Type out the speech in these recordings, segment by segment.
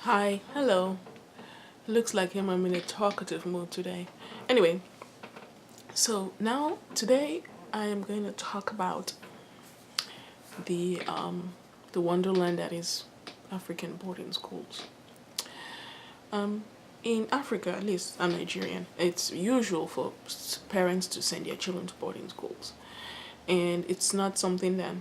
Hi, hello. Looks like I'm in a talkative mood today. Anyway, so now today I am going to talk about the um the wonderland that is African boarding schools. In Africa, at least I'm Nigerian, it's usual for parents to send their children to boarding schools, and it's not something that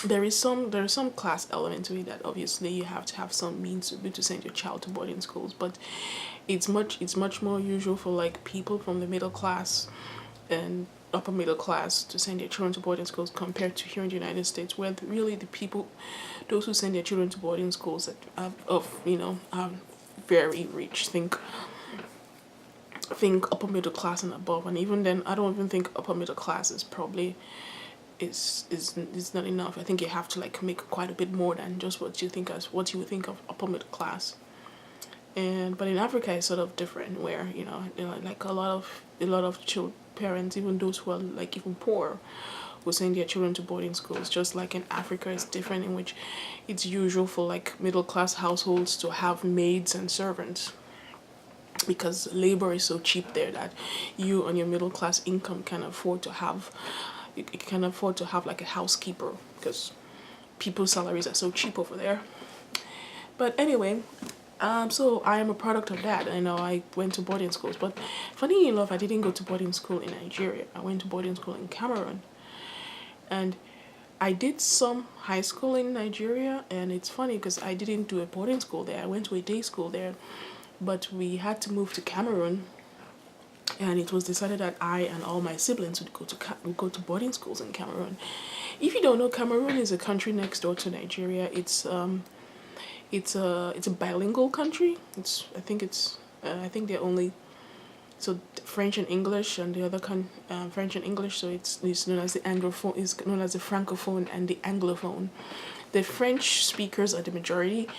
there's some class element to it that obviously you have to have some means to be to send your child to boarding schools, but it's much more usual for like people from the middle class and upper middle class to send their children to boarding schools compared to here in the United States, where really the people, those who send their children to boarding schools that are very rich, think upper middle class and above, and even then I don't even think upper middle class is probably is not enough. I think you have to like make quite a bit more than just what you would think of upper middle class. And but in Africa it's sort of different, where like a lot of child parents, even those who are like even poor, will send their children to boarding schools. Just like in Africa, it's different, in which it's usual for like middle class households to have maids and servants, because labor is so cheap there that you on your middle class income can afford to have you can afford to have like a housekeeper, because people's salaries are so cheap over there. But anyway, so I am a product of that. I know I went to boarding schools, but funny enough, I didn't go to boarding school in Nigeria. I went to boarding school in Cameroon, and I did some high school in Nigeria. And it's funny because I didn't do a boarding school there. I went to a day school there, but we had to move to Cameroon, and it was decided that I and all my siblings would go to boarding schools in Cameroon. If you don't know, Cameroon is a country next door to Nigeria. It's a bilingual country. I think they're only so French and English, and the other French and English. So it's known as the anglophone. Is known as the francophone and the anglophone. The French speakers are the majority,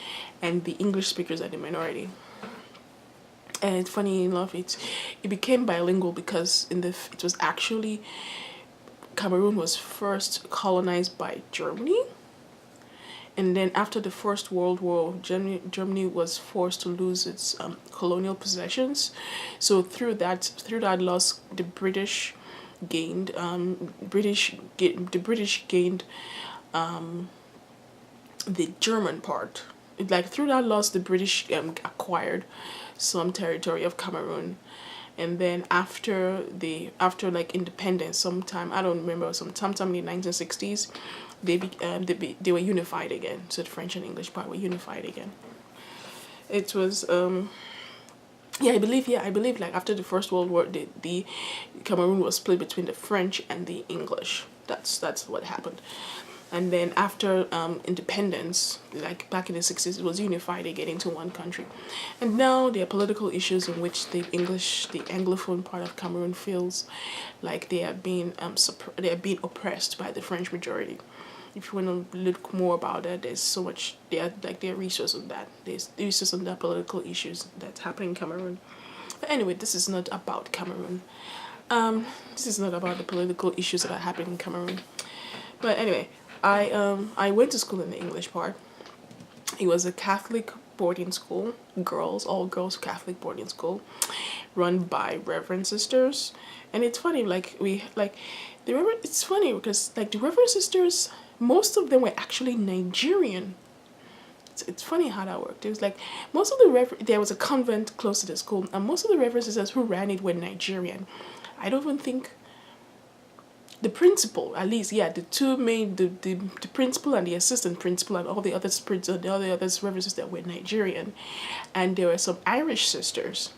and the English speakers are the minority. And funny enough, it became bilingual because it was actually Cameroon was first colonized by Germany, and then after the First World War, Germany was forced to lose its colonial possessions. So through that loss, the British gained the German part. Like through that loss, the British acquired some territory of Cameroon, and then after like independence, sometime I don't remember, sometime in the 1960s, they were unified again. So the French and English part were unified again. It was I believe like after the First World War, the Cameroon was split between the French and the English. That's what happened. And then after independence, like back in the 60s, it was unified again into one country. And now there are political issues in which the Anglophone part of Cameroon feels like they are being oppressed by the French majority. If you want to look more about that, there's so much, there are research on that. There's research on the political issues that's happening in Cameroon. But anyway, this is not about Cameroon. This is not about the political issues that are happening in Cameroon. But anyway, I went to school in the English part. It was a Catholic boarding school, all girls Catholic boarding school, run by Reverend sisters. And it's funny, it's funny because like the Reverend sisters, most of them were actually Nigerian. It's funny how that worked. It was like there was a convent close to the school, and most of the Reverend sisters who ran it were Nigerian. I don't even think the principal, at least, yeah, the principal and the assistant principal and all the other reverend sisters were Nigerian, and there were some Irish sisters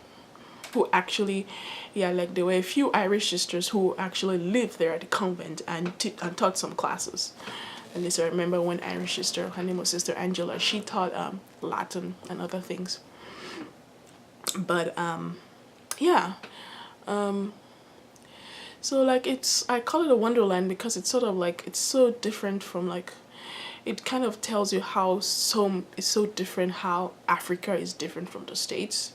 who actually, yeah, like there were a few Irish sisters who actually lived there at the convent and taught some classes. And this, I remember one Irish sister, her name was Sister Angela. She taught Latin and other things. But yeah. So like I call it a wonderland because it's sort of like it's so different from like it kind of tells you how it's so different, how Africa is different from the States,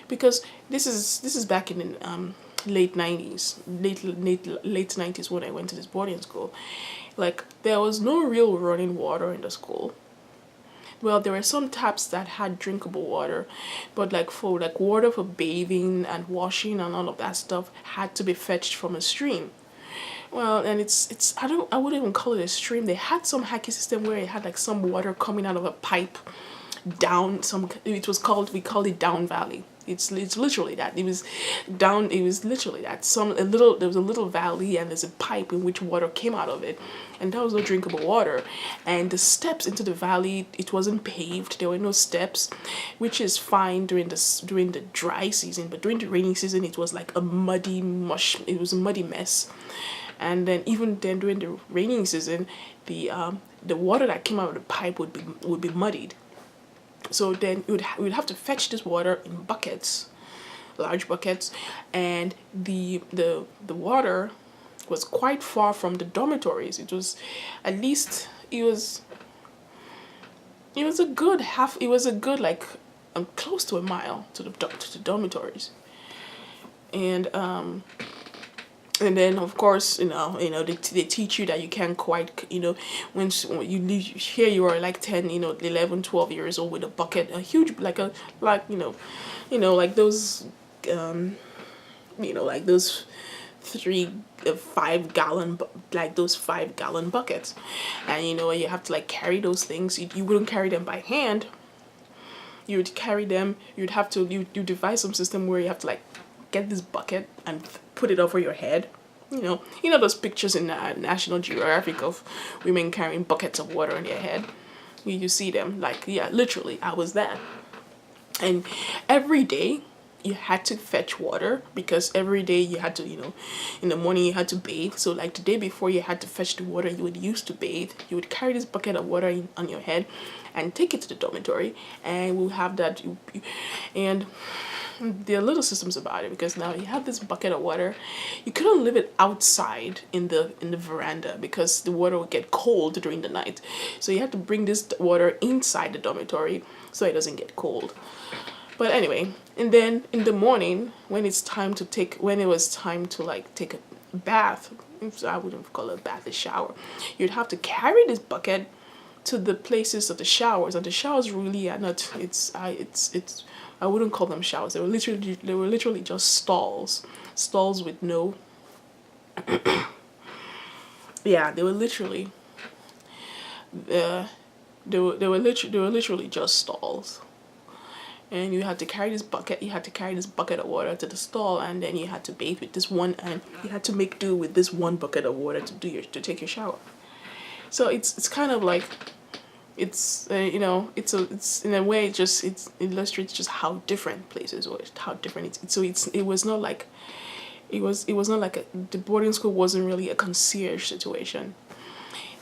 because this is back in the late 90s, late 90s when I went to this boarding school. Like there was no real running water in the school. well, there were some taps that had drinkable water, but like for like water for bathing and washing and all of that stuff had to be fetched from a stream. Well, and it's I wouldn't even call it a stream. They had some hacky system where it had like some water coming out of a pipe down some. It was called, we called it down valley. It's literally that. It was down. It was literally that. There was a little valley and there's a pipe in which water came out of it, and that was no drinkable water. And the steps into the valley, it wasn't paved. There were no steps, which is fine during the dry season, but during the rainy season, it was like a muddy mush. It was a muddy mess. And then even then during the raining season, the water that came out of the pipe would be muddied. So then we would have to fetch this water in buckets, large buckets, and the water was quite far from the dormitories. It was at least it was a good half. It was a good like close to a mile to the dormitories, and and then of course they teach you that you can't quite when you leave here you are like 10 11 12 years old with a bucket, a huge like those like those 5 gallon like those 5 gallon buckets, and you have to like carry those things. You wouldn't carry them by hand. You would carry them. You'd have to you devise some system where you have to like get this bucket and put it over your head. Those pictures in National Geographic of women carrying buckets of water on their head. You see them, like, yeah, literally, I was that. And every day you had to fetch water, because every day you had to, in the morning you had to bathe. So like the day before you had to fetch the water you would use to bathe, you would carry this bucket of water on your head and take it to the dormitory, and we'll have that. And there are little systems about it, because now you have this bucket of water. You couldn't leave it outside in the veranda because the water would get cold during the night. So you have to bring this water inside the dormitory so it doesn't get cold. But anyway, and then in the morning when it was time to like take a bath, I wouldn't call it a bath, a shower, you'd have to carry this bucket to the places of the showers, and the showers really are not. I wouldn't call them showers. They were literally just stalls with no. Yeah, they were literally. They were literally just stalls, and you had to carry this bucket. You had to carry this bucket of water to the stall, and then you had to bathe with this one, and you had to make do with this one bucket of water to take your shower. So it's kind of like, it's it's in a way it illustrates just how different places were, how different it was not like it was not like the boarding school wasn't really a concierge situation.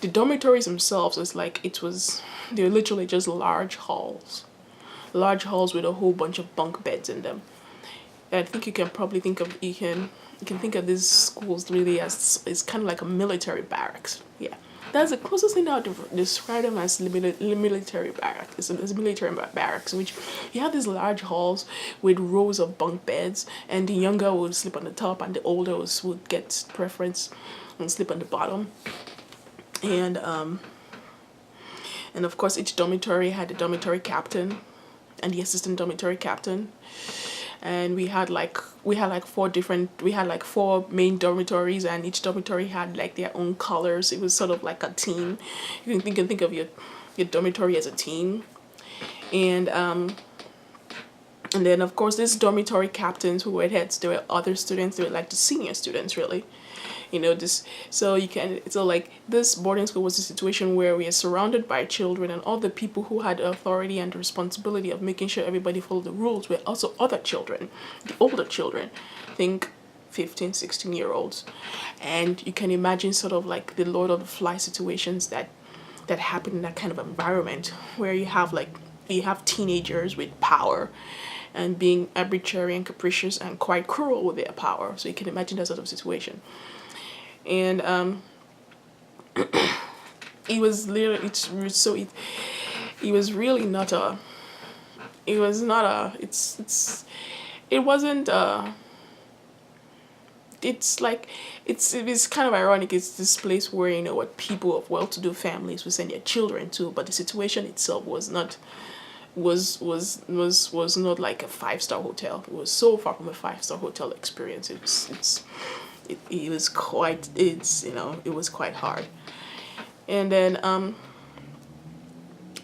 The dormitories themselves was like they were literally just large halls with a whole bunch of bunk beds in them. I think you can probably think of think of these schools really as it's kind of like a military barracks. Yeah, that's the closest thing I would describe them as military barracks. It's military barracks, in which you have these large halls with rows of bunk beds, and the younger would sleep on the top, and the older would get preference and sleep on the bottom. And of course each dormitory had a dormitory captain and the assistant dormitory captain. And we had like four main dormitories, and each dormitory had like their own colors. It was sort of like a team. You can think of your dormitory as a team. And then of course these dormitory captains who were heads, there were other students, they were like the senior students really. Like this boarding school was a situation where we are surrounded by children, and all the people who had authority and the responsibility of making sure everybody followed the rules were also other children, the older children, think 15, 16-year-olds. And you can imagine sort of like the Lord of the Fly situations that happen in that kind of environment, where you have teenagers with power and being arbitrary and capricious and quite cruel with their power. So you can imagine that sort of situation. And it was literally it was really not a it was not a it wasn't it's like it's kind of ironic. It's this place where, you know what, people of well-to-do families would send their children to, but the situation itself was not was not like a 5-star hotel. It was so far from a 5-star hotel experience. It was quite, it was quite hard. And then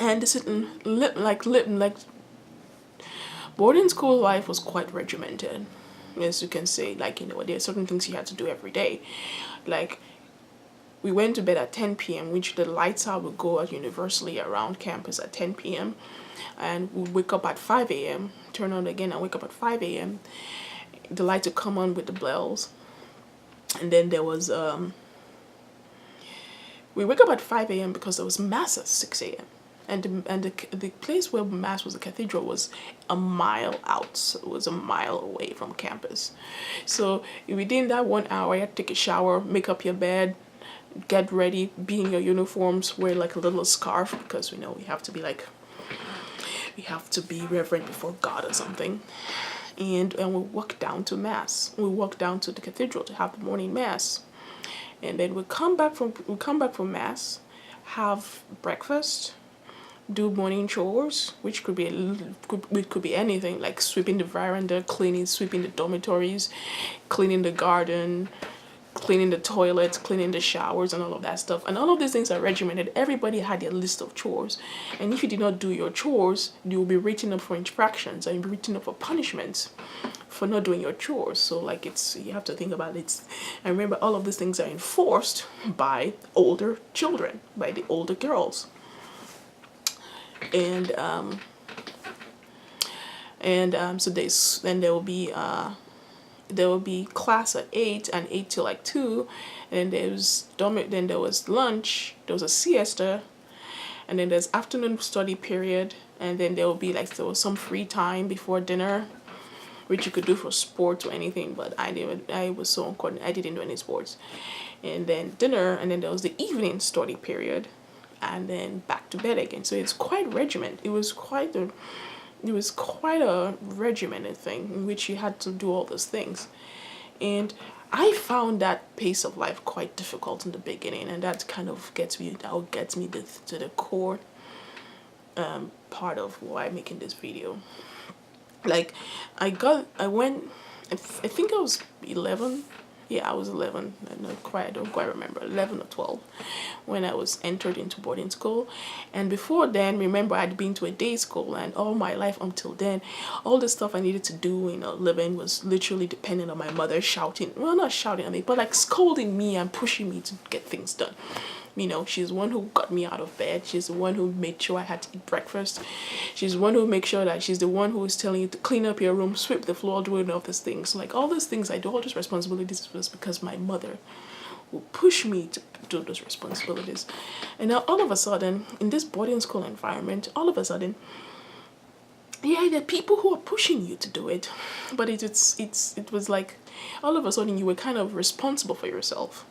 and this like boarding school life was quite regimented, as you can say. Like, there are certain things you had to do every day. Like, we went to bed at 10 p.m., which the lights out would go out universally around campus at 10 p.m. And we'd wake up at 5 a.m., turn on again and wake up at 5 a.m. The lights would come on with the bells. And then there was, we wake up at 5 a.m. because there was mass at 6 a.m. And the place where mass was, the cathedral, was a mile out. So it was a mile away from campus. So within that 1 hour, you had to take a shower, make up your bed, get ready, be in your uniforms, wear like a little scarf, because we have to be reverent before God or something. And we walk down to mass. We walk down to the cathedral to have the morning mass. And then we come back from mass, have breakfast, do morning chores, which could be anything, like sweeping the veranda, sweeping the dormitories, cleaning the garden, cleaning the toilets, cleaning the showers, and all of that stuff. And all of these things are regimented. Everybody had their list of chores. And if you did not do your chores, you will be written up for infractions, and you'll be written up for punishments for not doing your chores. So like, you have to think about it. And remember, all of these things are enforced by older children, by the older girls. And so then there will be class at 8 and 8 till like 2, and then there was lunch, there was a siesta, and then there's afternoon study period, and then there was some free time before dinner, which you could do for sports or anything, but I was so uncoordinated, I didn't do any sports. And then dinner, and then there was the evening study period, and then back to bed again. So it's quite regimented. It was quite a regimented thing in which you had to do all those things. And I found that pace of life quite difficult in the beginning, and that kind of gets me to the core part of why I'm making this video. Like, I think I was 11. Yeah, I was 11. I don't quite remember, 11 or 12, when I was entered into boarding school. And before then, remember, I'd been to a day school, and all my life until then, all the stuff I needed to do, living, was literally dependent on my mother shouting. Well, not shouting at me, but like scolding me and pushing me to get things done. She's the one who got me out of bed. She's the one who made sure I had to eat breakfast. She's the one who makes sure that she's the one who is telling you to clean up your room, sweep the floor, do all these things. Like, all those things I do, all those responsibilities, was because my mother will push me to do those responsibilities. And now all of a sudden, in this boarding school environment, all of a sudden, yeah, there are people who are pushing you to do it. But it was like, all of a sudden, you were kind of responsible for yourself.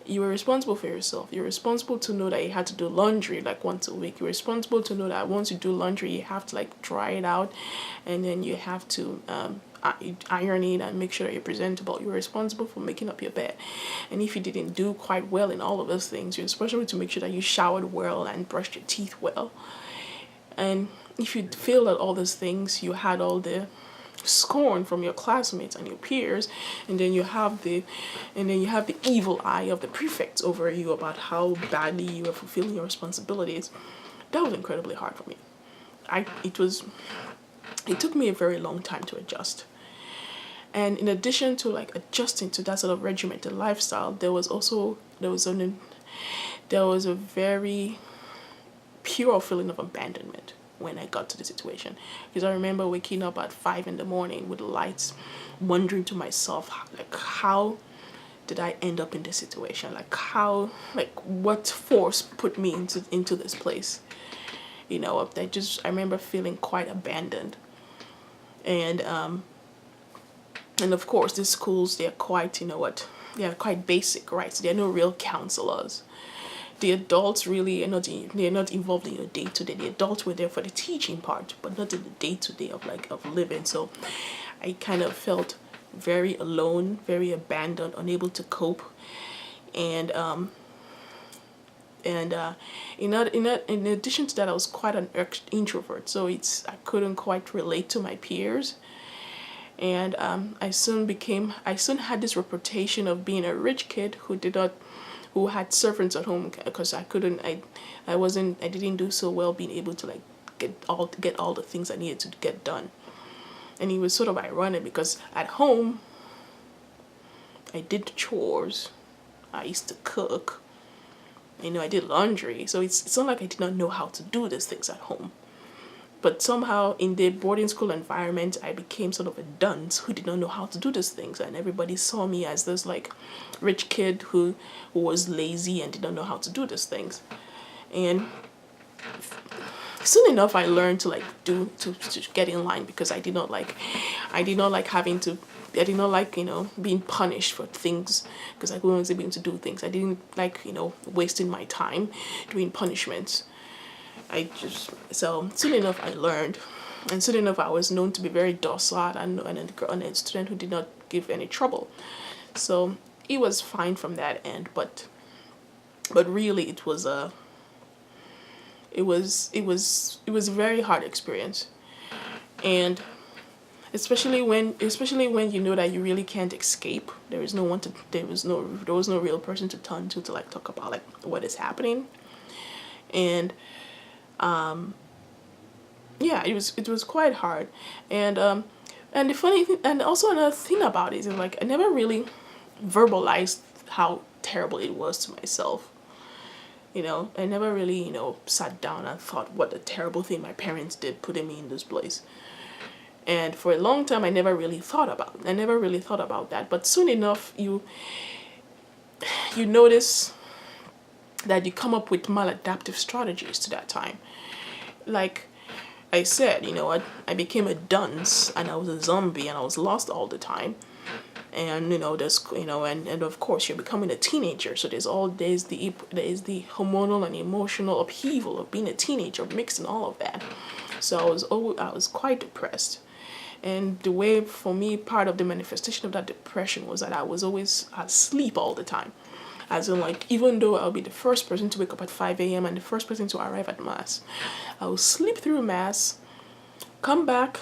You were responsible for yourself. You're responsible to know that you had to do laundry like once a week. You're responsible to know that once you do laundry, you have to like dry it out, and then you have to iron it and make sure that you're presentable. You're responsible for making up your bed. And if you didn't do quite well in all of those things, you're responsible to make sure that you showered well and brushed your teeth well. And if you failed at all those things, you had all the scorn from your classmates and your peers, and then you have the evil eye of the prefects over you about how badly you were fulfilling your responsibilities. That was incredibly hard for me. It took me a very long time to adjust. And in addition to like adjusting to that sort of regimented lifestyle, there was a very pure feeling of abandonment when I got to the situation. Because I remember waking up at 5 in the morning with the lights, wondering to myself, like, how did I end up in this situation? What force put me into this place? I remember feeling quite abandoned. And of course, these schools, they're quite, they're quite basic, right? So there are no real counselors. The adults really they're not involved in your day-to-day. The adults were there for the teaching part, but not in the day-to-day of living. So I kind of felt very alone, very abandoned, unable to cope, and in addition to that, I was quite an introvert, so I couldn't quite relate to my peers, and I soon had this reputation of being a rich kid who had servants at home, because I didn't do so well being able to like get all the things I needed to get done. And it was sort of ironic because at home I did the chores, I used to cook, I did laundry, so it's not like I did not know how to do these things at home. But somehow in the boarding school environment, I became sort of a dunce who did not know how to do these things, and everybody saw me as this like rich kid who was lazy and did not know how to do these things. And soon enough, I learned to like to get in line, because I did not like being punished for things, because I wasn't able to do things. I didn't like wasting my time doing punishments. So soon enough I learned, and soon enough I was known to be very docile and a student who did not give any trouble. So it was fine from that end, but really it was a very hard experience, and especially when you know that you really can't escape. There was no real person to turn to like talk about like what is happening. And yeah, it was quite hard. And the funny thing, and also another thing about it is like I never really verbalized how terrible it was to myself. I never really sat down and thought what a terrible thing my parents did putting me in this place. And for a long time I never really thought about that. But soon enough you notice that you come up with maladaptive strategies to that time. Like I said, I became a dunce and I was a zombie and I was lost all the time. And and of course you're becoming a teenager, so there's the hormonal and emotional upheaval of being a teenager, mixing all of that. So I was quite depressed. And the way, for me, part of the manifestation of that depression was that I was always asleep all the time. As in, like, even though I'll be the first person to wake up at 5 a.m. and the first person to arrive at Mass, I will sleep through Mass, come back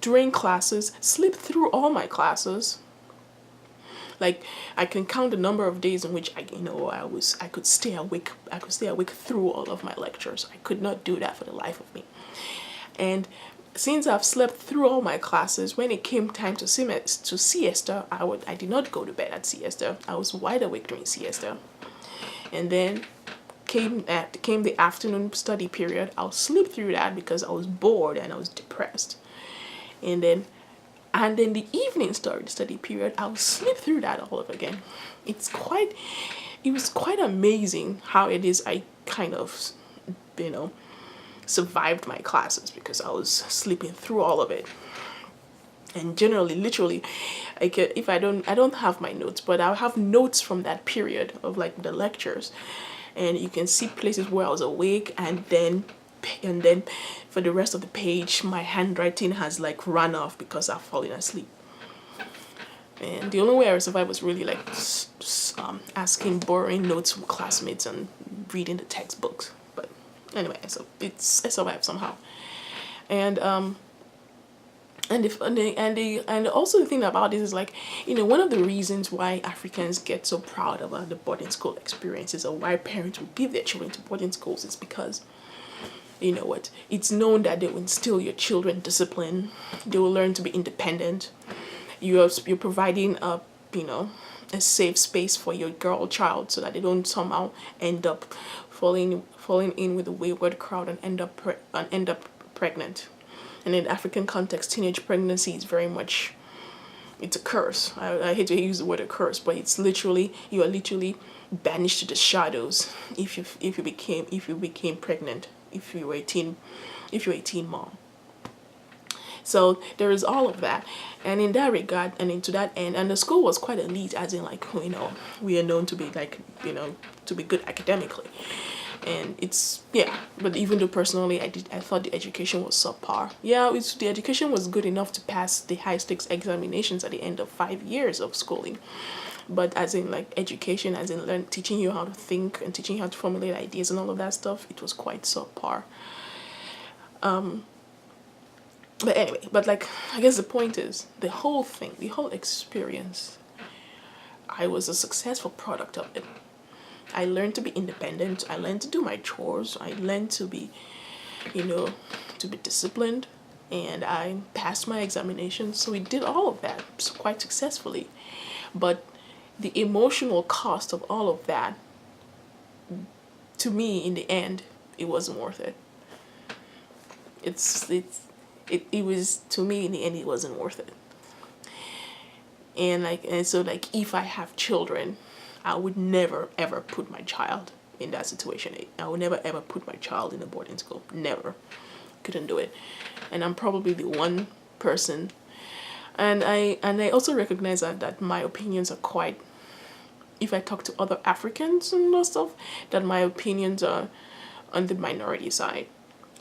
during classes, sleep through all my classes. Like, I can count the number of days in which I could stay awake. I could stay awake through all of my lectures. I could not do that for the life of me. And since I've slept through all my classes, when it came time to siesta, I did not go to bed at siesta. I was wide awake during siesta. And then came the afternoon study period. I'll sleep through that because I was bored and I was depressed. And then the evening study period, I'll sleep through that all over again. It was quite amazing how it is I kind of, survived my classes, because I was sleeping through all of it. And generally, literally, if I don't have my notes, but I'll have notes from that period of like the lectures, and you can see places where I was awake, and then for the rest of the page my handwriting has like run off because I've fallen asleep. And the only way I survived was really like asking, borrowing notes from classmates and reading the textbooks. But anyway, so I survived somehow. And also the thing about this is like, one of the reasons why Africans get so proud about the boarding school experiences, or why parents will give their children to boarding schools, is because it's known that they will instill your children discipline. They will learn to be independent. You're providing a safe space for your girl child, so that they don't somehow end up falling in with a wayward crowd and end up pregnant. And in the African context, teenage pregnancy is very much, it's a curse. I hate to use the word a curse, but you are literally banished to the shadows if you became pregnant, if you were a teen mom. So there is all of that, and in that regard, and into that end, and the school was quite elite, as in like we are known to be like to be good academically, And it's, yeah, but even though personally I thought the education was subpar. Yeah, the education was good enough to pass the high stakes examinations at the end of 5 years of schooling, but as in like education, as in teaching you how to think and teaching you how to formulate ideas and all of that stuff, it was quite subpar. But anyway, but like, I guess the point is, the whole thing, the whole experience, I was a successful product of it. I learned to be independent. I learned to do my chores. I learned to be, to be disciplined. And I passed my examinations. So we did all of that quite successfully. But the emotional cost of all of that, to me, in the end, it wasn't worth it. It was, to me, in the end, it wasn't worth it. And so like, if I have children, I would never ever put my child in that situation. I would never ever put my child in a boarding school. Never. Couldn't do it. And I'm probably the one person. And I also recognize that my opinions are quite, if I talk to other Africans and stuff, that my opinions are on the minority side.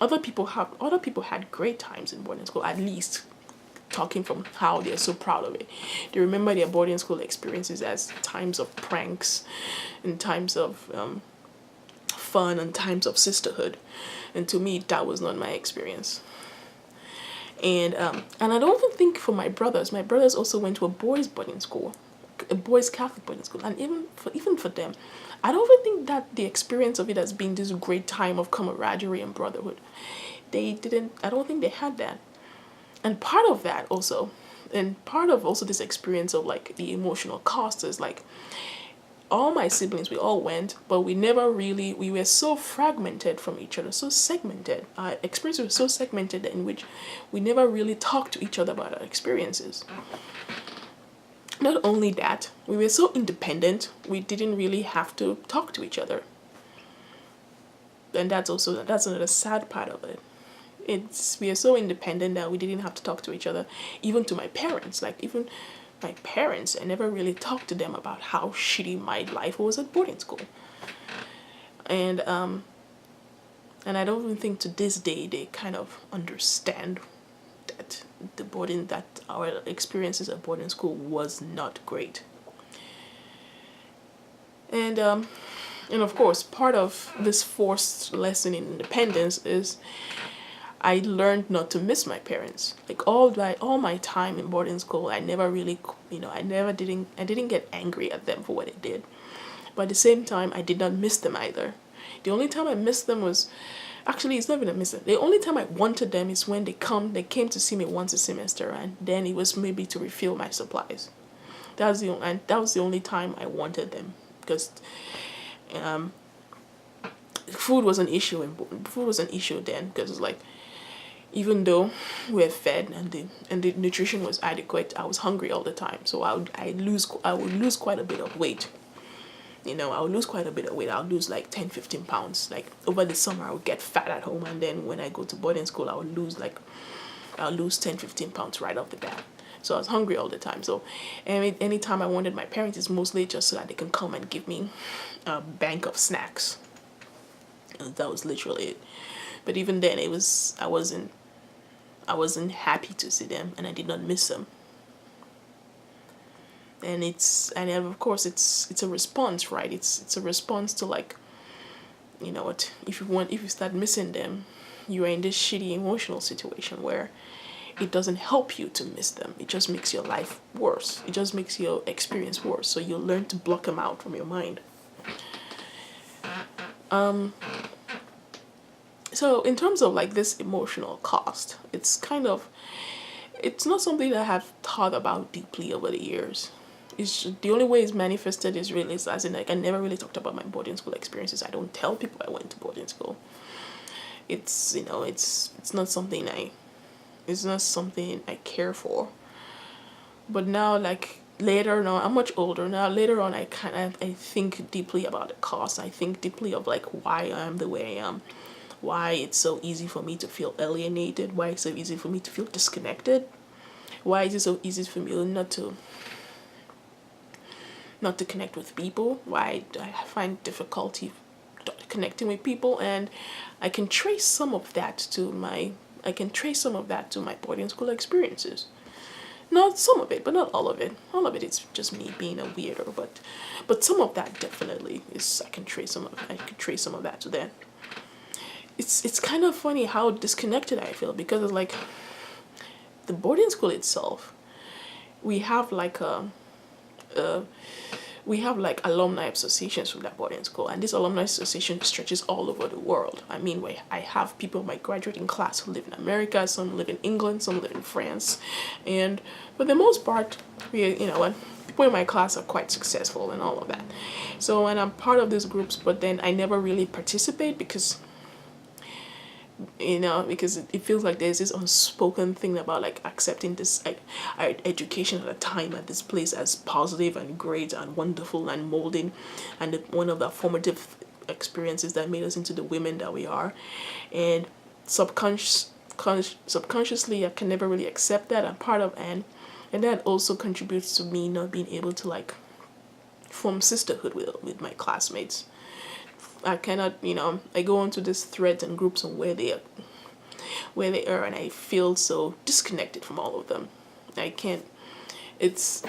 Other people had great times in boarding school, at least talking from how they're so proud of it. They remember their boarding school experiences as times of pranks and times of fun and times of sisterhood. And to me, that was not my experience. And I don't even think for my brothers also went to a boys' boarding school, a boys' Catholic boarding school. And even for them, I don't even think that the experience of it has been this great time of camaraderie and brotherhood. I don't think they had that. And part of this experience of like the emotional cost is like, all my siblings, we all went, but we were so fragmented from each other, so segmented. Our experiences were so segmented in which we never really talked to each other about our experiences. Not only that, we were so independent, we didn't really have to talk to each other. And that's another sad part of it. We are so independent that we didn't have to talk to each other, even to my parents. Like, even my parents, I never really talked to them about how shitty my life was at boarding school. And I don't even think to this day they kind of understand that our experiences at boarding school was not great. And of course, part of this forced lesson in independence is I learned not to miss my parents. Like all my time in boarding school, I never really, I didn't get angry at them for what they did. But at the same time, I did not miss them either. The only time I missed them was, actually, it's not even a miss. The only time I wanted them is when they came to see me once a semester, and then it was maybe to refill my supplies. That was the only time I wanted them, because food was an issue then, because it's like, even though we were fed and the nutrition was adequate, I was hungry all the time. So I would lose quite a bit of weight. I would lose quite a bit of weight. I would lose like 10-15 pounds. Like over the summer, I would get fat at home, and then when I go to boarding school, I would lose 10-15 pounds right off the bat. So I was hungry all the time. So anytime I wanted my parents, it's mostly just so that they can come and give me a bank of snacks. And that was literally it. But even then, I wasn't happy to see them, and I did not miss them. And of course it's a response, right? It's a response to, like, what, if you start missing them, you are in this shitty emotional situation where it doesn't help you to miss them. It just makes your life worse. It just makes your experience worse. So you learn to block them out from your mind. So in terms of like this emotional cost, it's not something that I have thought about deeply over the years. It's the only way it's manifested is really, as in, like, I never really talked about my boarding school experiences. I don't tell people I went to boarding school. It's not something I care for. But now, like, later now, I'm much older now. Later on, I think deeply about the cost. I think deeply of like why I am the way I am, why it's so easy for me to feel alienated, why it's so easy for me to feel disconnected, why is it so easy for me not to connect with people, why I find difficulty connecting with people, and I can trace some of that to my boarding school experiences. Not some of it, but not all of it. All of it is just me being a weirdo, but some of that definitely is. I can trace some of that to that. It's kind of funny how disconnected I feel, because it's like the boarding school itself. We have like a we have like alumni associations from that boarding school, and this alumni association stretches all over the world. I mean, I have people in my graduating class who live in America, some live in England, some live in France, and for the most part, people in my class are quite successful and all of that. So, and I'm part of these groups, but then I never really participate because it feels like there's this unspoken thing about like accepting this, like, our education at a time at this place as positive and great and wonderful and molding, and one of the formative experiences that made us into the women that we are. And subconsciously I can never really accept that. I'm part of, and that also contributes to me not being able to like form sisterhood with my classmates. I cannot, I go into these threads and groups on where they are, and I feel so disconnected from all of them. I can't. It's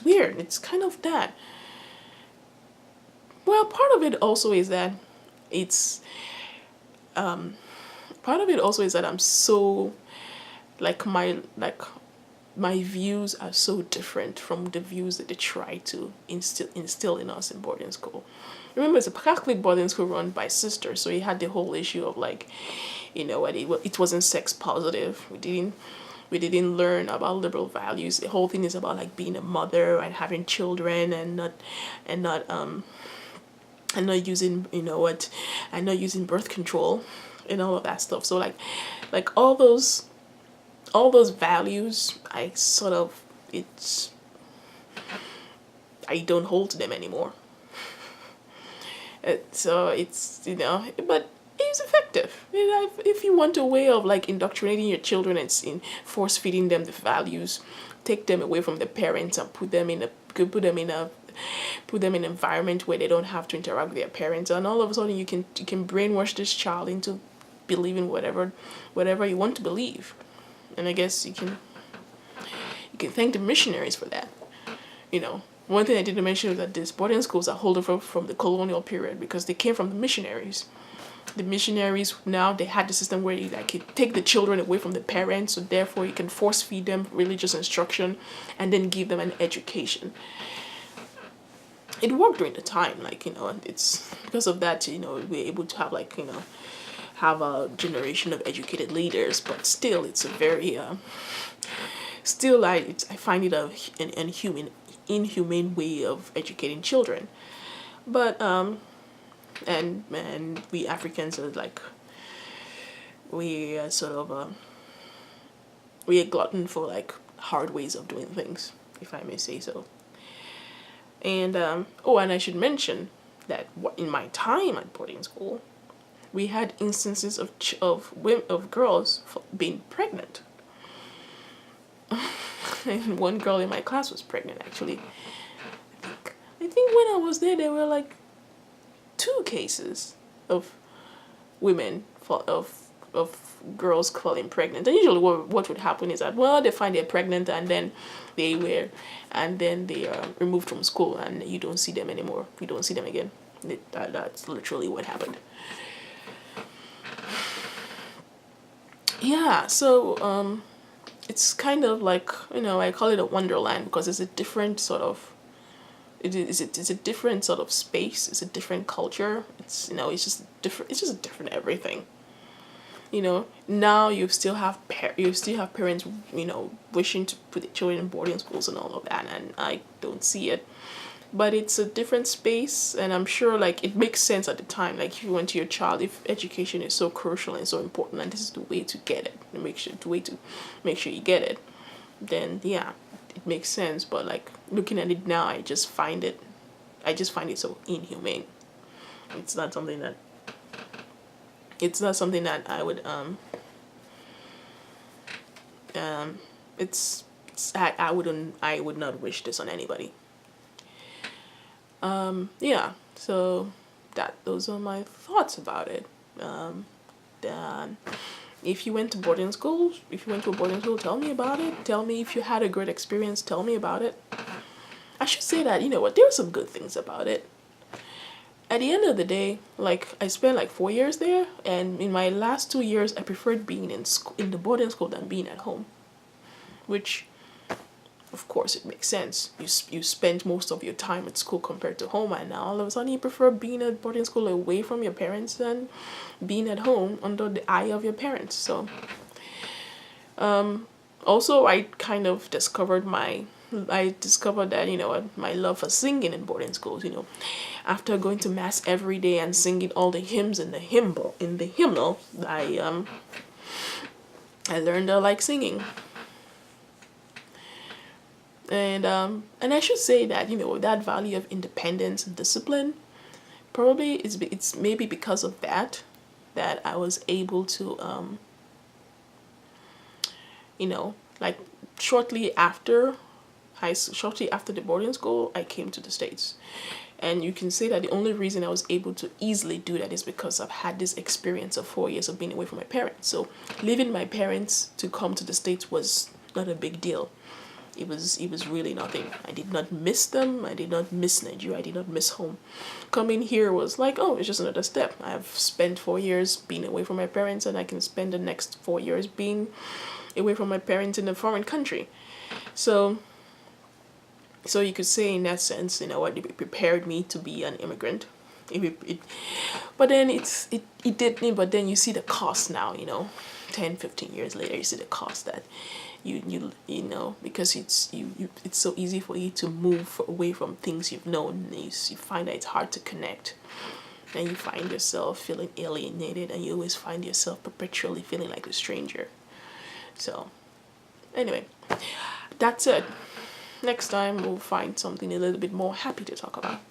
weird. It's kind of that. Well, part of it also is that it's part of it also is that I'm so like my views are so different from the views that they try to instill in us in boarding school. Remember, it's a Catholic boarding school run by sisters, so you had the whole issue of like, it wasn't sex positive. We didn't learn about liberal values. The whole thing is about like being a mother and having children, and not using birth control and all of that stuff. So like all those values, I don't hold to them anymore. So it's, but it's effective. If you want a way of like indoctrinating your children and force feeding them the values, take them away from the parents and put them in an environment where they don't have to interact with their parents, and all of a sudden you can brainwash this child into believing whatever you want to believe. And I guess you can thank the missionaries for that. One thing I didn't mention was that these boarding schools are holdover from the colonial period, because they came from the missionaries. The missionaries, now they had the system where you take the children away from the parents, so therefore you can force feed them religious instruction and then give them an education. It worked during the time, and it's because of that, we're able to have have a generation of educated leaders, but still it's a very I find it an inhumane way of educating children. But and we Africans are we are sort of we are glutton for like hard ways of doing things, if I may say so. And and I should mention that in my time at boarding school, we had instances of girls being pregnant. And one girl in my class was pregnant, actually. I think when I was there were like 2 cases of women of girls falling pregnant. And usually what would happen is that, well, they find they're pregnant, and then they are removed from school, and you don't see them anymore. You don't see them again. That's literally what happened. Yeah, so it's kind of like, I call it a wonderland, because it's a different sort of, it's a different sort of space. It's a different culture. It's just different everything. Now you still have parents, wishing to put their children in boarding schools and all of that, and I don't see it. But it's a different space, and I'm sure it makes sense at the time. Like, if you went to your child, if education is so crucial and so important, and this is the way to get it, and make sure you get it, then yeah, it makes sense. But looking at it now, I just find it so inhumane. It's not something that I would I would not wish this on anybody. Yeah, so those are my thoughts about it. Then if you went to boarding school, if you went to a boarding school, tell me about it. Tell me if you had a great experience. Tell me about it. I should say that, you know what, there are some good things about it. At the end of the day, like, I spent like 4 years there, and in my last 2 years, I preferred being in school, in the boarding school, than being at home. Which, of course, it makes sense. You spend most of your time at school compared to home, and now all of a sudden you prefer being at boarding school away from your parents than being at home under the eye of your parents. So, also, I discovered that, you know what, my love for singing in boarding schools, you know, after going to mass every day and singing all the hymns in the hymnal, I learned to like singing. And I should say that, you know, that value of independence and discipline, probably it's maybe because of that I was able to you know, like, shortly after the boarding school, I came to the States. And you can say that the only reason I was able to easily do that is because I've had this experience of 4 years of being away from my parents. So leaving my parents to come to the States was not a big deal. It was really nothing. I did not miss them. I did not miss Nigeria. I did not miss home. Coming here was like, oh, it's just another step. I've spent 4 years being away from my parents, and I can spend the next 4 years being away from my parents in a foreign country. So you could say, in that sense, you know what, it prepared me to be an immigrant. But then it did me. But then you see the cost now, you know, 10, 15 years later, you see the cost that you know, because it's so easy for you to move away from things you've known. You find that it's hard to connect, and you find yourself feeling alienated, and you always find yourself perpetually feeling like a stranger. So anyway, that's it. Next time we'll find something a little bit more happy to talk about.